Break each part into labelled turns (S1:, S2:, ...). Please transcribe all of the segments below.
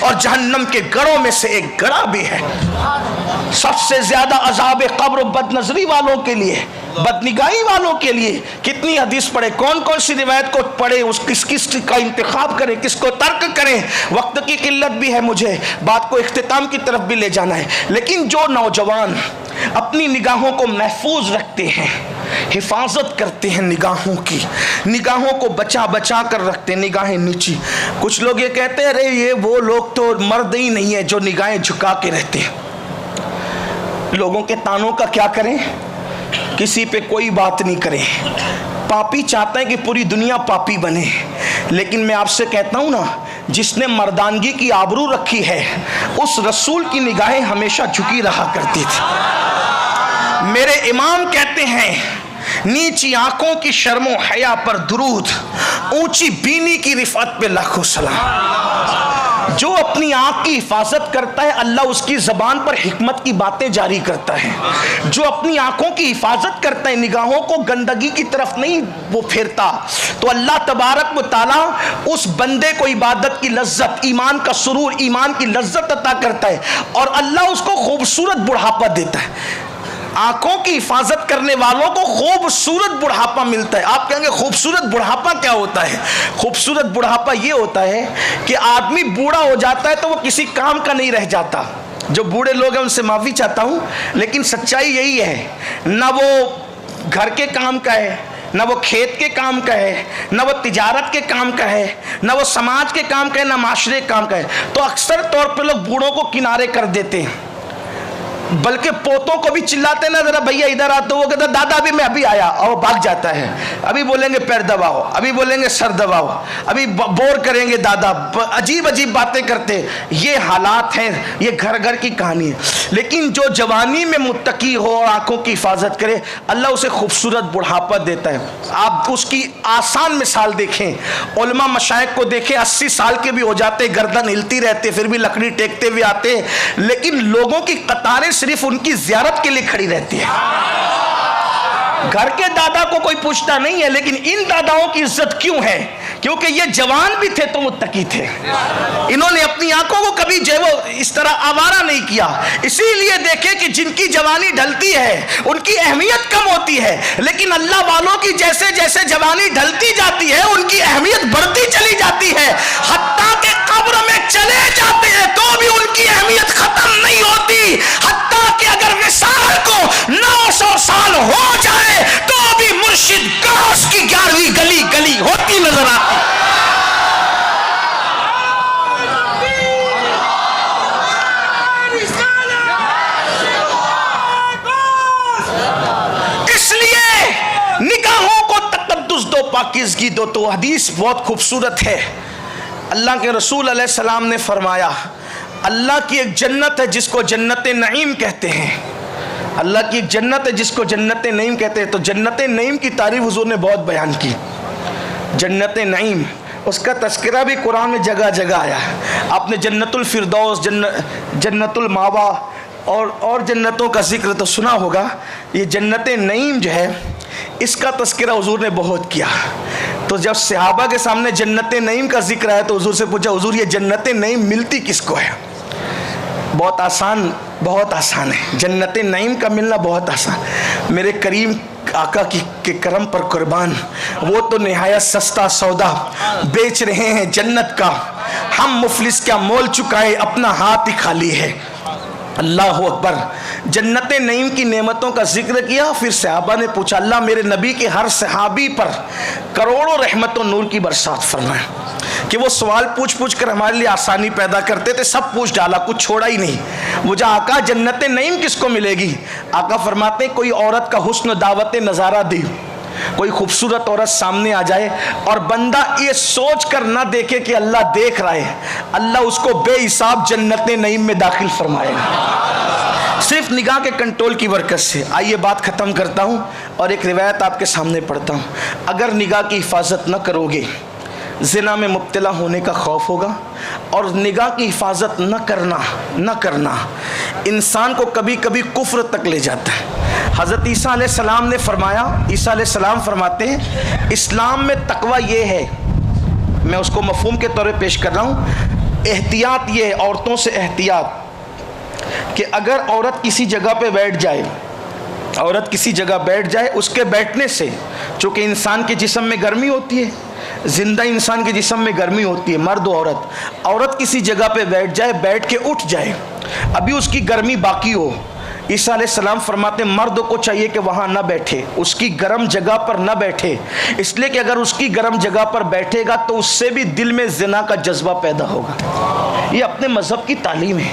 S1: اور جہنم کے گڑھوں میں سے ایک گڑھا بھی ہے۔ سب سے زیادہ عذاب قبر بد نظری والوں کے لیے، بد نگاہی والوں کے لیے۔ کتنی حدیث پڑھے، کون کون سی روایت کو پڑھے، کس کا انتخاب کریں، کس کو ترک کریں۔ وقت کی قلت بھی ہے، مجھے بات کو اختتام کی طرف بھی لے جانا ہے۔ لیکن جو نوجوان اپنی نگاہوں کو محفوظ رکھتے ہیں، حفاظت کرتے ہیں نگاہوں کی، نگاہوں کو بچا بچا کر رکھتے ہیں، نگاہیں نیچی۔ کچھ لوگ یہ کہتے ہیں ارے یہ وہ لوگ تو مرد ہی نہیں ہے جو نگاہیں جھکا کے رہتے ہیں۔ لوگوں کے تانوں کا کیا کریں، کسی پہ کوئی بات نہیں کریں۔ پاپی چاہتا ہے کہ پوری دنیا پاپی بنے، لیکن میں آپ سے کہتا ہوں نا، جس نے مردانگی کی آبرو رکھی ہے اس رسول کی نگاہیں ہمیشہ جھکی رہا کرتی تھی۔ میرے امام کہتے ہیں نیچی آنکھوں کی شرم و حیا پر درود، اونچی بینی کی رفعت پہ لاکھوں سلام۔ جو اپنی آنکھ کی حفاظت کرتا ہے اللہ اس کی زبان پر حکمت کی باتیں جاری کرتا ہے۔ جو اپنی آنکھوں کی حفاظت کرتا ہے، نگاہوں کو گندگی کی طرف نہیں وہ پھیرتا، تو اللہ تبارک و تعالیٰ اس بندے کو عبادت کی لذت، ایمان کا سرور، ایمان کی لذت عطا کرتا ہے، اور اللہ اس کو خوبصورت بڑھاپا دیتا ہے۔ آنکھوں کی حفاظت کرنے والوں کو خوبصورت بڑھاپا ملتا ہے۔ آپ کہیں گے خوبصورت بڑھاپا کیا ہوتا ہے؟ خوبصورت بڑھاپا یہ ہوتا ہے کہ آدمی بوڑھا ہو جاتا ہے تو وہ کسی کام کا نہیں رہ جاتا۔ جو بوڑھے لوگ ہیں ان سے معافی چاہتا ہوں، لیکن سچائی یہی ہے، نہ وہ گھر کے کام کا ہے، نہ وہ کھیت کے کام کا ہے، نہ وہ تجارت کے کام کا ہے، نہ وہ سماج کے کام کا ہے، نہ معاشرے کے کام کا ہے۔ تو اکثر طور پہ لوگ بوڑھوں کو کنارے کر دیتے ہیں، بلکہ پوتوں کو بھی چلاتے نا ذرا بھیا ادھر آ، تو وہ کہتا دادا ابھی میں ابھی آیا، اور بھاگ جاتا ہے۔ ابھی بولیں گے پیر دباؤ، ابھی بولیں گے سر دباؤ، ابھی بور کریں گے دادا، عجیب عجیب باتیں کرتے۔ یہ حالات ہیں، یہ گھر گھر کی کہانی ہے۔ لیکن جو جوانی میں متقی ہو اور آنکھوں کی حفاظت کرے، اللہ اسے خوبصورت بڑھاپا دیتا ہے۔ آپ اس کی آسان مثال دیکھیں، علماء مشائخ کو دیکھیں، 80 سال کے بھی ہو جاتے، گردن ہلتی رہتے، پھر بھی لکڑی ٹیکتے ہوئے آتے، لیکن لوگوں کی قطاریں صرف ان کی زیارت کے لیے کھڑی رہتی ہے۔ گھر کے دادا کو کوئی پوچھتا نہیں ہے، لیکن ان داداؤں کی عزت کیوں ہے؟ کیونکہ یہ جوان بھی تھے تو متقی تھے، انہوں نے اپنی آنکھوں کو کبھی جو وہ اس طرح آوارہ نہیں کیا۔ اسی لیے دیکھیں کہ جن کی جوانی ڈھلتی ہے ان کی اہمیت کم ہوتی ہے، لیکن اللہ والوں کی جیسے جیسے جوانی ڈھلتی جاتی ہے ان کی اہمیت بڑھتی چلی جاتی ہے، حتیٰ کہ قبر میں چلے جاتے ہیں تو بھی ان کی اہمیت ختم نہیں ہوتی، حتیٰ کہ اگر وصال کو 900 سال ہو جائے تو بھی مرشد غوث کی 11ویں گلی گلی ہوتی نظر آتی۔ اس لیے نگاہوں کو تقدس دو، پاکیزگی دو۔ تو حدیث بہت خوبصورت ہے، اللہ کے رسول علیہ السلام نے فرمایا اللہ کی ایک جنت ہے جس کو جنت نعیم کہتے ہیں، اللہ کی ایک جنت ہے جس کو جنت نعیم کہتے ہیں۔ تو جنت نعیم کی تعریف حضور نے بہت بیان کی۔ جنت نعیم اس کا تذکرہ بھی قرآن میں جگہ جگہ آیا ہے۔ آپ نے جنت الفردوس، جنت الماوا اور جنتوں کا ذکر تو سنا ہوگا۔ یہ جنت نعیم جو ہے اس کا تذکرہ حضور نے بہت کیا۔ تو جب صحابہ کے سامنے جنت نعیم کا ذکر آیا تو حضور سے پوچھا حضور یہ جنت نعیم ملتی کس کو ہے؟ بہت آسان ہے، جنت نعیم کا ملنا بہت آسان۔ میرے کریم آقا کے کرم پر قربان، وہ تو نہایت سستا سودا بیچ رہے ہیں جنت کا، ہم مفلس کیا مول چکائے اپنا ہاتھ ہی خالی ہے۔ اللہ اکبر۔ جنت نعیم کی نعمتوں کا ذکر کیا، پھر صحابہ نے پوچھا اللہ میرے نبی کے ہر صحابی پر کروڑوں رحمت و نور کی برسات فرمائے، کہ وہ سوال پوچھ کر ہمارے لیے آسانی پیدا کرتے تھے، سب پوچھ ڈالا، کچھ چھوڑا ہی نہیں۔ مجھے آقا جنت نعیم کس کو ملے گی؟ آقا فرماتے ہیں کوئی عورت کا حسن دعوت نظارہ دی، کوئی خوبصورت عورت سامنے آ جائے اور بندہ یہ سوچ کر نہ دیکھے کہ اللہ دیکھ رہا ہے، اللہ اس کو بے حساب جنت نعیم میں داخل فرمائے گا، صرف نگاہ کے کنٹرول کی برکت سے۔ آئیے بات ختم کرتا ہوں اور ایک روایت آپ کے سامنے پڑھتا ہوں۔ اگر نگاہ کی حفاظت نہ کرو گے زنا میں مبتلا ہونے کا خوف ہوگا، اور نگاہ کی حفاظت نہ کرنا انسان کو کبھی کبھی کفر تک لے جاتا ہے۔ حضرت عیسیٰ علیہ السلام نے فرمایا، عیسیٰ علیہ السلام فرماتے ہیں اسلام میں تقوی یہ ہے، میں اس کو مفہوم کے طور پہ پیش کر رہا ہوں. احتیاط یہ ہے عورتوں سے احتیاط کہ اگر عورت کسی جگہ پہ بیٹھ جائے اس کے بیٹھنے سے چونکہ انسان کے جسم میں گرمی ہوتی ہے, زندہ انسان کے جسم میں گرمی ہوتی ہے, مرد و عورت کسی جگہ پہ بیٹھ کے اٹھ جائے, ابھی اس کی گرمی باقی ہو. عیسیٰ علیہ السلام فرماتے ہیں مرد کو چاہیے کہ وہاں نہ بیٹھے, اس کی گرم جگہ پر نہ بیٹھے, اس لیے کہ اگر اس کی گرم جگہ پر بیٹھے گا تو اس سے بھی دل میں زنا کا جذبہ پیدا ہوگا. یہ اپنے مذہب کی تعلیم ہے.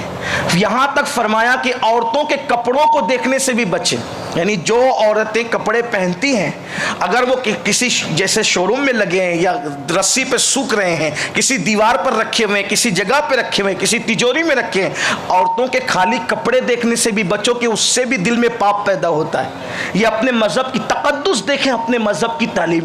S1: یہاں تک فرمایا کہ عورتوں کے کپڑوں کو دیکھنے سے بھی بچیں, یعنی جو عورتیں کپڑے پہنتی ہیں اگر وہ کسی جیسے شو روم میں لگے ہیں یا رسی پہ سوکھ رہے ہیں, کسی دیوار پر رکھے ہوئے ہیں, کسی جگہ پہ رکھے ہوئے ہیں, کسی تجوری میں رکھے ہیں, عورتوں کے خالی کپڑے دیکھنے سے بھی بچو کہ اس سے بھی دل میں پاپ پیدا ہوتا ہے. یہ اپنے مذہب کی تقدس دیکھیں, اپنے مذہب کی تعلیم.